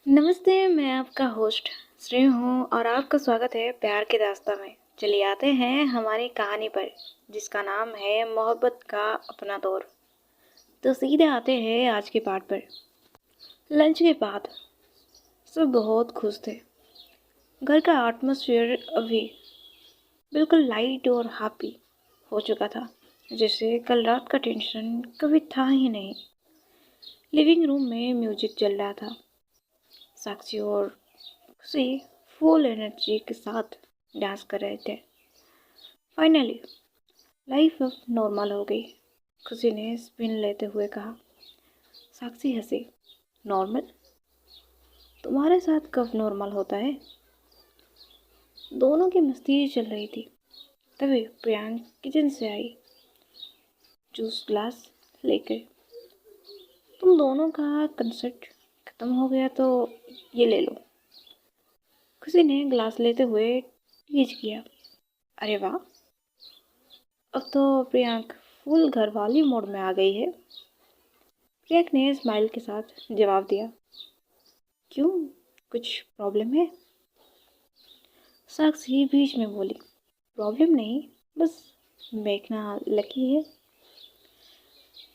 नमस्ते, मैं आपका होस्ट श्री हूँ और आपका स्वागत है प्यार की दास्तां में। चलिए आते हैं हमारी कहानी पर, जिसका नाम है मोहब्बत का अपना दौर। तो सीधे आते हैं आज के पार्ट पर। लंच के बाद सब बहुत खुश थे। घर का एटमॉस्फेयर अभी बिल्कुल लाइट और हैप्पी हो चुका था, जैसे कल रात का टेंशन कभी था ही नहीं। लिविंग रूम में म्यूजिक चल रहा था। साक्षी और खुशी फुल एनर्जी के साथ डांस कर रहे थे। फाइनली लाइफ अब नॉर्मल हो गई, खुशी ने स्पिन लेते हुए कहा। साक्षी हंसी। नॉर्मल? तुम्हारे साथ कब नॉर्मल होता है? दोनों की मस्ती चल रही थी, तभी प्रियांक किचन से आई, जूस ग्लास लेकर। तुम दोनों का कंसर्ट खत्म हो गया तो ये ले लो। खुशी ने ग्लास लेते हुए टीज किया। अरे वाह, अब तो प्रियांक फुल घरवाली मोड में आ गई है। प्रियांक ने स्माइल के साथ जवाब दिया। क्यों, कुछ प्रॉब्लम है? साक्षी बीच में बोली। प्रॉब्लम नहीं, बस मेघना लकी है।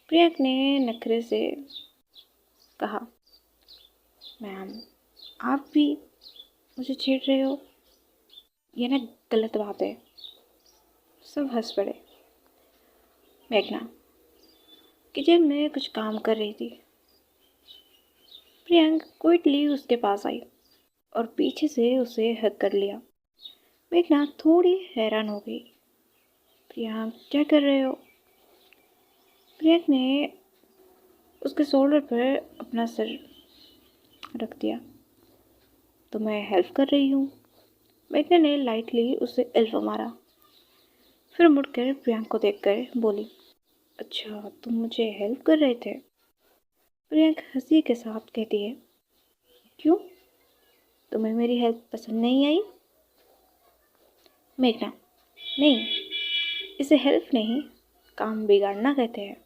प्रियांक ने नखरे से कहा। मैम, आप भी मुझे छेड़ रहे हो? ये ना गलत बात है। सब हंस पड़े। मेघना किचन में कुछ काम कर रही थी। प्रियांक क्विकली उसके पास आई और पीछे से उसे हग कर लिया। मेघना थोड़ी हैरान हो गई। प्रियांक, क्या कर रहे हो? प्रियांक ने उसके शोल्डर पर अपना सर रख दिया। तो मैं हेल्प कर रही हूँ। मेघना ने लाइटली उसे एल्बो मारा, फिर मुड़कर प्रियांक को देखकर बोली। अच्छा, तुम मुझे हेल्प कर रहे थे? प्रियांक हंसी के साथ कहती है। क्यों, तुम्हें मेरी हेल्प पसंद नहीं आई? मेघना, नहीं, इसे हेल्प नहीं, काम बिगाड़ना कहते हैं।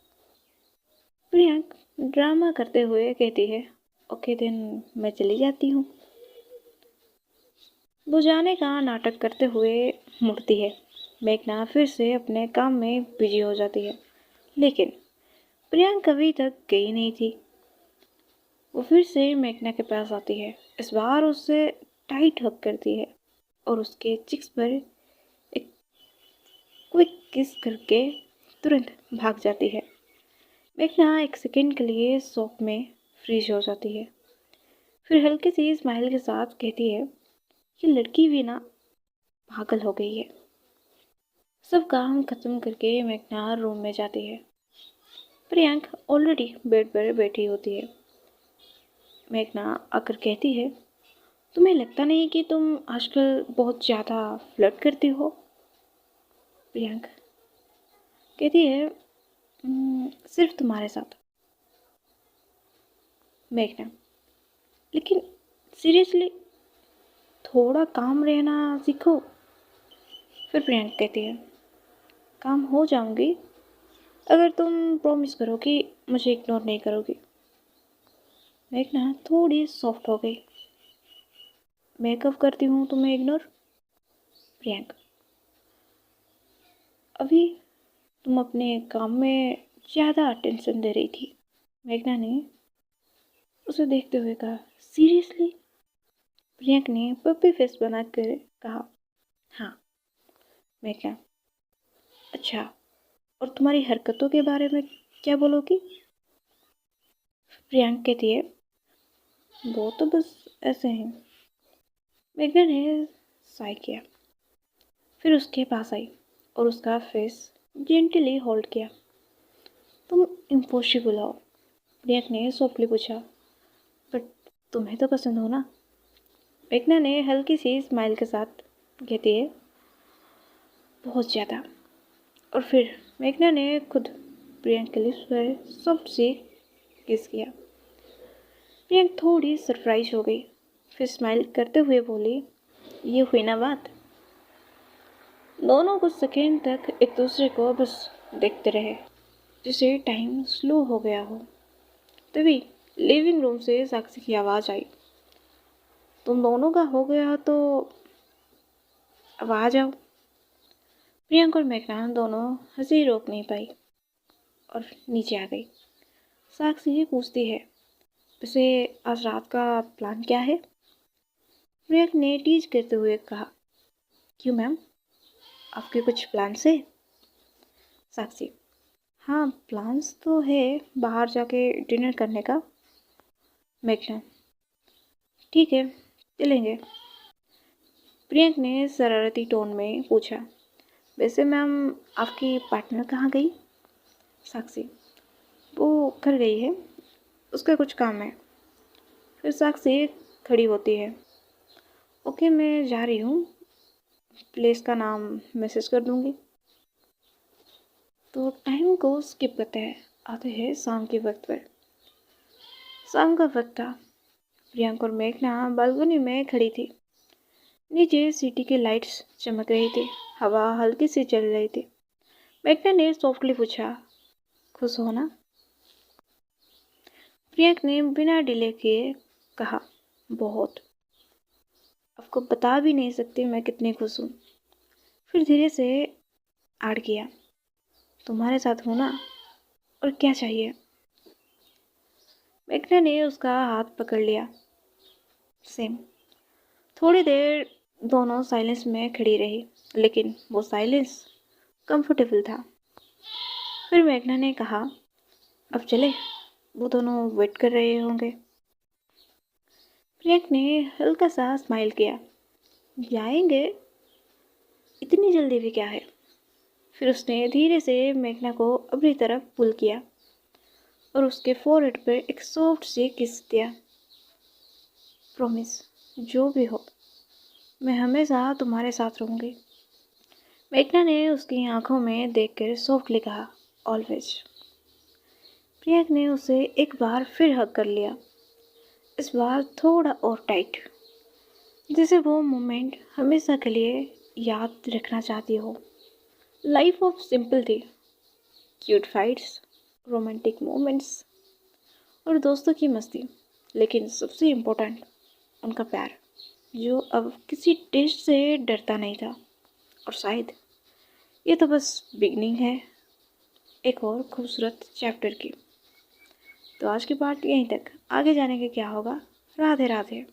प्रियांक ड्रामा करते हुए कहती है। ओके देन, मैं चली जाती हूँ। बुझाने का नाटक करते हुए मुड़ती है। मेघना फिर से अपने काम में बिजी हो जाती है, लेकिन प्रियांक अभी तक गई नहीं थी। वो फिर से मेघना के पास आती है। इस बार उससे टाइट हग करती है और उसके चिक्स पर एक क्विक किस करके तुरंत भाग जाती है। मेघना एक सेकंड के लिए शॉक में फ्रीज हो जाती है, फिर हल्की सी स्माइल के साथ कहती है। ये लड़की भी ना पागल हो गई है। सब काम खत्म करके मेघना रूम में जाती है। प्रियांक ऑलरेडी बेड पर बैठी होती है। मेघना आकर कहती है। तुम्हें लगता नहीं कि तुम आजकल बहुत ज़्यादा फ्लर्ट करती हो? प्रियांक कहती है। सिर्फ तुम्हारे साथ। मेघना, लेकिन सीरियसली थोड़ा काम रहना सीखो। फिर प्रियांक कहती है। काम हो जाऊंगी अगर तुम प्रॉमिस करो कि मुझे इग्नोर नहीं करोगी। मेघना थोड़ी सॉफ्ट हो गई। मैं कब करती हूँ तुम्हें इग्नोर? प्रियांक, अभी तुम अपने काम में ज़्यादा अटेंशन दे रही थी। मेघना ने उसे देखते हुए कहा। सीरियसली? प्रियांक ने पप्पी फेस बनाकर कहा। हाँ। मेघना, अच्छा, और तुम्हारी हरकतों के बारे में क्या बोलोगी? प्रियांक कहती है। वो तो बस ऐसे हैं। मेघना ने साय किया, फिर उसके पास आई और उसका फेस जेंटली होल्ड किया। तुम इम्पॉसिबल हो। प्रियांक ने सॉफ्टली पूछा। बट तुम्हें तो पसंद हो ना? मेघना ने हल्की सी स्माइल के साथ कहती है। बहुत ज़्यादा। और फिर मेघना ने खुद प्रियांक के लिप्स पर सॉफ्ट सी किस किया। प्रियांक थोड़ी सरप्राइज हो गई, फिर स्माइल करते हुए बोली। ये हुई ना बात। दोनों कुछ सेकेंड तक एक दूसरे को बस देखते रहे, जैसे टाइम स्लो हो गया हो। तभी लिविंग रूम से साक्षी की आवाज़ आई। तुम दोनों का हो गया तो अब आ जाओ। प्रियंका और मेघना दोनों हंसी रोक नहीं पाई और नीचे आ गई। साक्षी पूछती है, वैसे आज रात का प्लान क्या है? प्रियंका ने टीज करते हुए कहा, क्यों मैम, आपके कुछ प्लान है? साक्षी, हाँ प्लान्स तो है, बाहर जाके डिनर करने का। मेघना, ठीक है चलेंगे। प्रियंक ने शरारती टोन में पूछा, वैसे मैम आपकी पार्टनर कहाँ गई? साक्षी, वो घर गई है, उसका कुछ काम है। फिर साक्षी खड़ी होती है, ओके मैं जा रही हूँ, प्लेस का नाम मैसेज कर दूँगी। तो टाइम को स्किप करते हैं, आते हैं शाम के वक्त पर। शाम का वक्त था। प्रियंका और मेघना बालकनी में खड़ी थी। नीचे सिटी की लाइट्स चमक रही थी, हवा हल्की सी चल रही थी। मेघना ने सॉफ्टली पूछा, खुश हो ना? प्रियंका ने बिना डिले किए कहा, बहुत, आपको बता भी नहीं सकती मैं कितनी खुश हूँ। फिर धीरे से आड़ किया, तुम्हारे साथ हूँ ना, और क्या चाहिए? मेघना ने उसका हाथ पकड़ लिया। सेम। थोड़ी देर दोनों साइलेंस में खड़ी रही, लेकिन वो साइलेंस कंफर्टेबल था। फिर मेघना ने कहा, अब चले, वो दोनों वेट कर रहे होंगे। प्रियंका ने हल्का सा स्माइल किया, जाएंगे, इतनी जल्दी भी क्या है? फिर उसने धीरे से मेघना को अपनी तरफ पुल किया और उसके फोरहेड पर एक सॉफ्ट सी किस दिया। प्रॉमिस, जो भी हो मैं हमेशा तुम्हारे साथ रहूंगी। मेघना ने उसकी आंखों में देखकर सॉफ्टली कहा, ऑलवेज। प्रियंका ने उसे एक बार फिर हग कर लिया, इस बार थोड़ा और टाइट, जैसे वो मोमेंट हमेशा के लिए याद रखना चाहती हो। लाइफ ऑफ सिंपल थी, क्यूट फाइट्स, रोमांटिक मोमेंट्स और दोस्तों की मस्ती, लेकिन सबसे इम्पोर्टेंट उनका प्यार, जो अब किसी टेस्ट से डरता नहीं था। और शायद ये तो बस बिगनिंग है एक और खूबसूरत चैप्टर की। तो आज की पार्ट यहीं तक, आगे जाने के क्या होगा। राधे राधे।